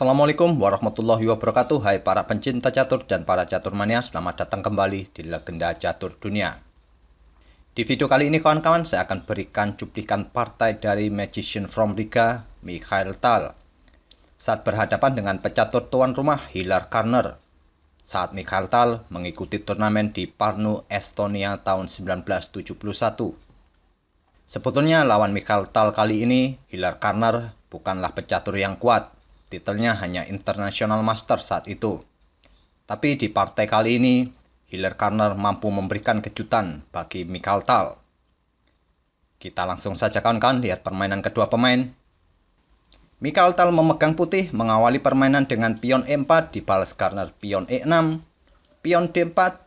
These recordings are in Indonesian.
Assalamualaikum warahmatullahi wabarakatuh. Hai para pencinta catur dan para catur mania, selamat datang kembali di Legenda Catur Dunia. Di video kali ini kawan-kawan, saya akan berikan cuplikan partai dari Magician from Riga, Mikhail Tal, saat berhadapan dengan pecatur tuan rumah Hillar Carner, saat Mikhail Tal mengikuti turnamen di Pärnu, Estonia tahun 1971. Sebetulnya lawan Mikhail Tal kali ini, Hillar Carner bukanlah pecatur yang kuat. Titelnya hanya International Master saat itu. Tapi di partai kali ini, Hillar Carner mampu memberikan kejutan bagi Mikhail Tal. Kita langsung saja kawan-kawan lihat permainan kedua pemain. Mikhail Tal memegang putih, mengawali permainan dengan pion E4, dibalas Carner pion E6, pion D4,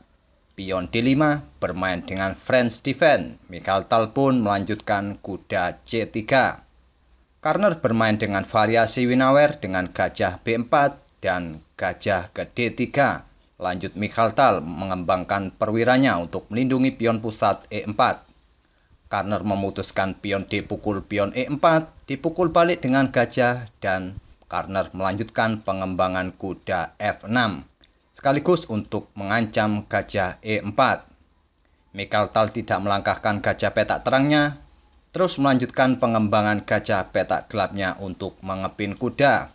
pion D5, bermain dengan French defense. Mikhail Tal pun melanjutkan kuda C3. Carner bermain dengan variasi Winawer dengan gajah B4 dan gajah ke D3. Lanjut Mikhail Tal mengembangkan perwiranya untuk melindungi pion pusat E4. Carner memutuskan pion D pukul pion E4, dipukul balik dengan gajah, dan Carner melanjutkan pengembangan kuda F6, sekaligus untuk mengancam gajah E4. Mikhail Tal tidak melangkahkan gajah petak terangnya, terus melanjutkan pengembangan gajah petak gelapnya untuk mengepin kuda.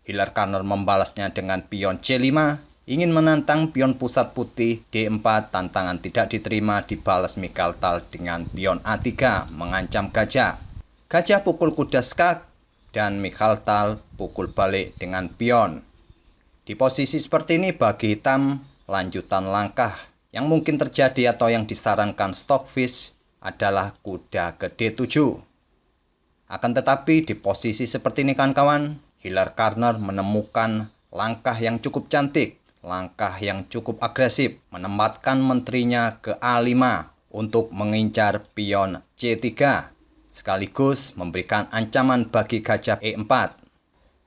Hillar Carner membalasnya dengan pion C5, ingin menantang pion pusat putih D4. Tantangan tidak diterima, dibalas Mikhail Tal dengan pion A3, mengancam gajah. Gajah pukul kuda skak, dan Mikhail Tal pukul balik dengan pion. Di posisi seperti ini bagi hitam, lanjutan langkah yang mungkin terjadi atau yang disarankan Stockfish adalah kuda ke D7. Akan tetapi di posisi seperti ini kawan-kawan, Hillar Carner menemukan langkah yang cukup cantik, langkah yang cukup agresif, menempatkan menterinya ke A5 untuk mengincar pion C3, sekaligus memberikan ancaman bagi gajah E4.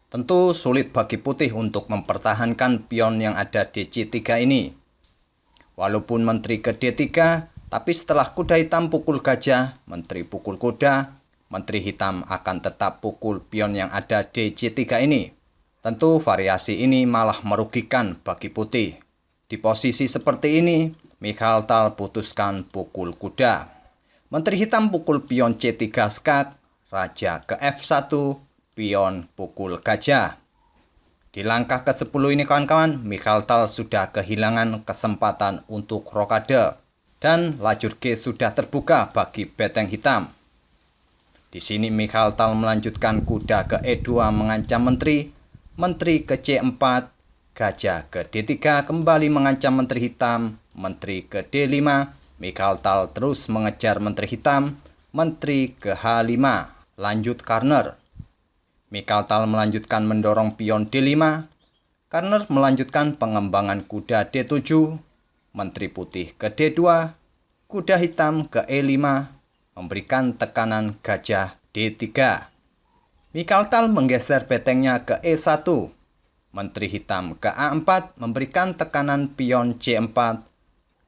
Tentu sulit bagi putih untuk mempertahankan pion yang ada di C3 ini. Walaupun menteri ke D3, tapi setelah kuda hitam pukul gajah, menteri pukul kuda, menteri hitam akan tetap pukul pion yang ada di C3 ini. Tentu variasi ini malah merugikan bagi putih. Di posisi seperti ini, Mikhail Tal putuskan pukul kuda. Menteri hitam pukul pion C3 skak, raja ke F1, pion pukul gajah. Di langkah ke-10 ini kawan-kawan, Mikhail Tal sudah kehilangan kesempatan untuk rokade. Dan lajur G sudah terbuka bagi beteng hitam. Di sini Mikhail Tal melanjutkan kuda ke E2 mengancam menteri, menteri ke C4, gajah ke D3 kembali mengancam menteri hitam, menteri ke D5, Mikhail Tal terus mengejar menteri hitam, menteri ke H5, lanjut Carner. Mikhail Tal melanjutkan mendorong pion D5, Carner melanjutkan pengembangan kuda D7, menteri putih ke D2, kuda hitam ke E5, memberikan tekanan gajah D3. Mikhail Tal menggeser betengnya ke E1, menteri hitam ke A4, memberikan tekanan pion C4.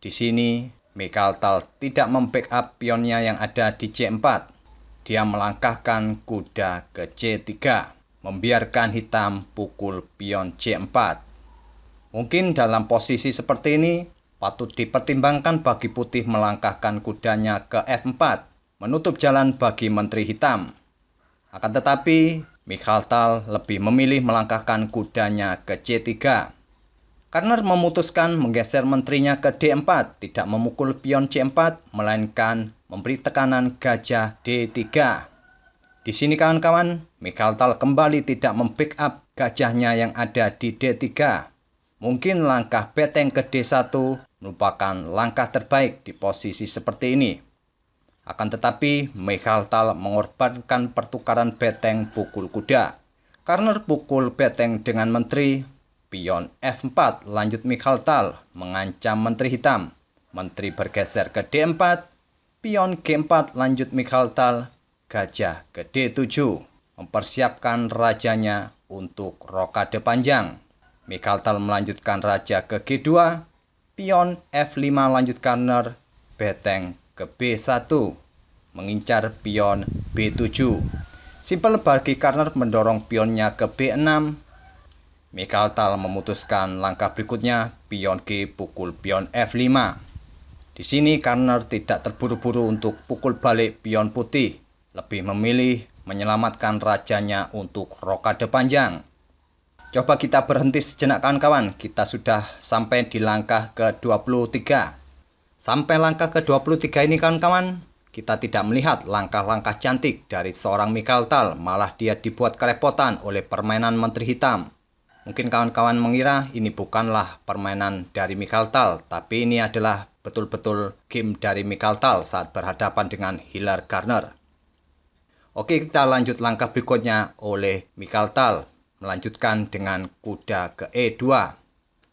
Di sini Mikhail Tal tidak membackup pionnya yang ada di C4. Dia melangkahkan kuda ke C3, membiarkan hitam pukul pion C4. Mungkin dalam posisi seperti ini, patut dipertimbangkan bagi putih melangkahkan kudanya ke F4, menutup jalan bagi menteri hitam. Akan tetapi, Mikhail Tal lebih memilih melangkahkan kudanya ke C3. Carner memutuskan menggeser menterinya ke D4, tidak memukul pion C4, melainkan memberi tekanan gajah D3. Di sini kawan-kawan, Mikhail Tal kembali tidak membackup gajahnya yang ada di D3. Mungkin langkah beteng ke D1 merupakan langkah terbaik di posisi seperti ini. Akan tetapi, Mikhail Tal mengorbankan pertukaran beteng pukul kuda. Carner pukul beteng dengan menteri, pion F4, lanjut Mikhail Tal mengancam menteri hitam. Menteri bergeser ke D4, pion G4, lanjut Mikhail Tal, gajah ke D7, mempersiapkan rajanya untuk rokade panjang. Mikhail Tal melanjutkan raja ke G2, pion F5 lanjut Carner, beteng ke B1, mengincar pion B7. Simpel bagi Karner mendorong pionnya ke B6. Mikhail Tal memutuskan langkah berikutnya, pion G pukul pion F5. Di sini Karner tidak terburu-buru untuk pukul balik pion putih, lebih memilih menyelamatkan rajanya untuk rokade panjang. Coba kita berhenti sejenak kawan-kawan, kita sudah sampai di langkah ke-23. Sampai langkah ke-23 ini kawan-kawan, kita tidak melihat langkah-langkah cantik dari seorang Mikhail Tal, malah dia dibuat kerepotan oleh permainan Menteri Hitam. Mungkin kawan-kawan mengira ini bukanlah permainan dari Mikhail Tal, tapi ini adalah betul-betul game dari Mikhail Tal saat berhadapan dengan Hilary Karner. Oke, kita lanjut langkah berikutnya oleh Mikhail Tal. Melanjutkan dengan kuda ke E2.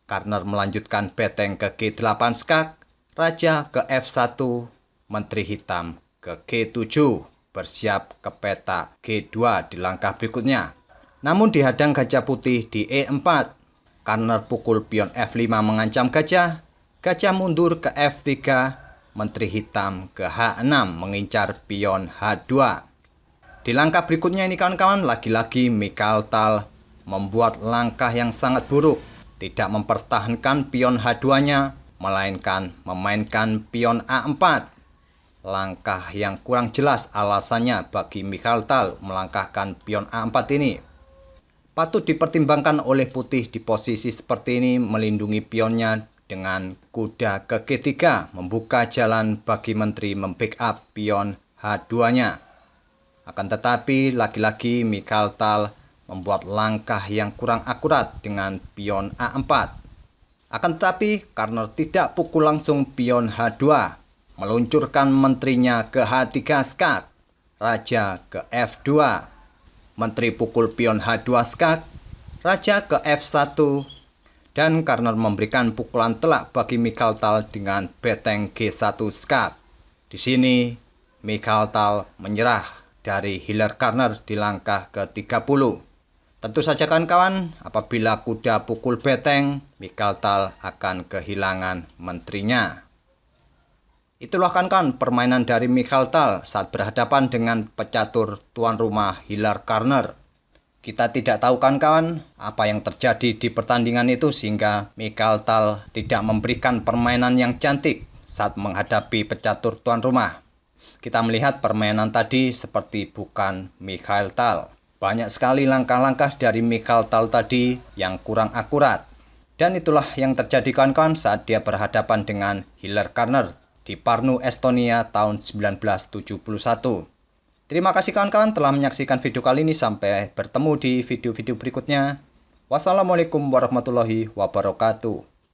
Karner melanjutkan beteng ke G8 skak, raja ke F1, Menteri Hitam ke G7, bersiap ke peta G2 di langkah berikutnya. Namun dihadang gajah putih di E4. Karner pukul pion F5 mengancam gajah, gajah mundur ke F3, Menteri Hitam ke H6 mengincar pion H2. Di langkah berikutnya ini kawan-kawan, lagi-lagi Mikhail Tal membuat langkah yang sangat buruk, tidak mempertahankan pion H2-nya, melainkan memainkan pion A4. Langkah yang kurang jelas alasannya bagi Mikhail Tal melangkahkan pion A4 ini. Patut dipertimbangkan oleh putih di posisi seperti ini melindungi pionnya dengan kuda ke G3, membuka jalan bagi menteri membackup pion H2-nya. Akan tetapi lagi-lagi Mikhail Tal membuat langkah yang kurang akurat dengan pion A4. Akan tetapi Karner tidak pukul langsung pion H2, meluncurkan menterinya ke H3 skak, raja ke F2, menteri pukul pion H2 skak, raja ke F1, dan Karner memberikan pukulan telak bagi Mikhail Tal dengan beteng G1 skak. Di sini Mikhail Tal menyerah dari Hilary Karner di langkah ke-30. Tentu saja kawan-kawan, apabila kuda pukul beteng, Mikhail Tal akan kehilangan menterinya. Itulah kawan-kawan permainan dari Mikhail Tal saat berhadapan dengan pecatur tuan rumah Hilary Karner. Kita tidak tahu kawan-kawan apa yang terjadi di pertandingan itu sehingga Mikhail Tal tidak memberikan permainan yang cantik saat menghadapi pecatur tuan rumah. Kita melihat permainan tadi seperti bukan Mikhail Tal. Banyak sekali langkah-langkah dari Mikhail Tal tadi yang kurang akurat. Dan itulah yang terjadi kawan-kawan saat dia berhadapan dengan Hilary Karner di Pärnu, Estonia tahun 1971. Terima kasih kawan-kawan telah menyaksikan video kali ini. Sampai bertemu di video-video berikutnya. Wassalamualaikum warahmatullahi wabarakatuh.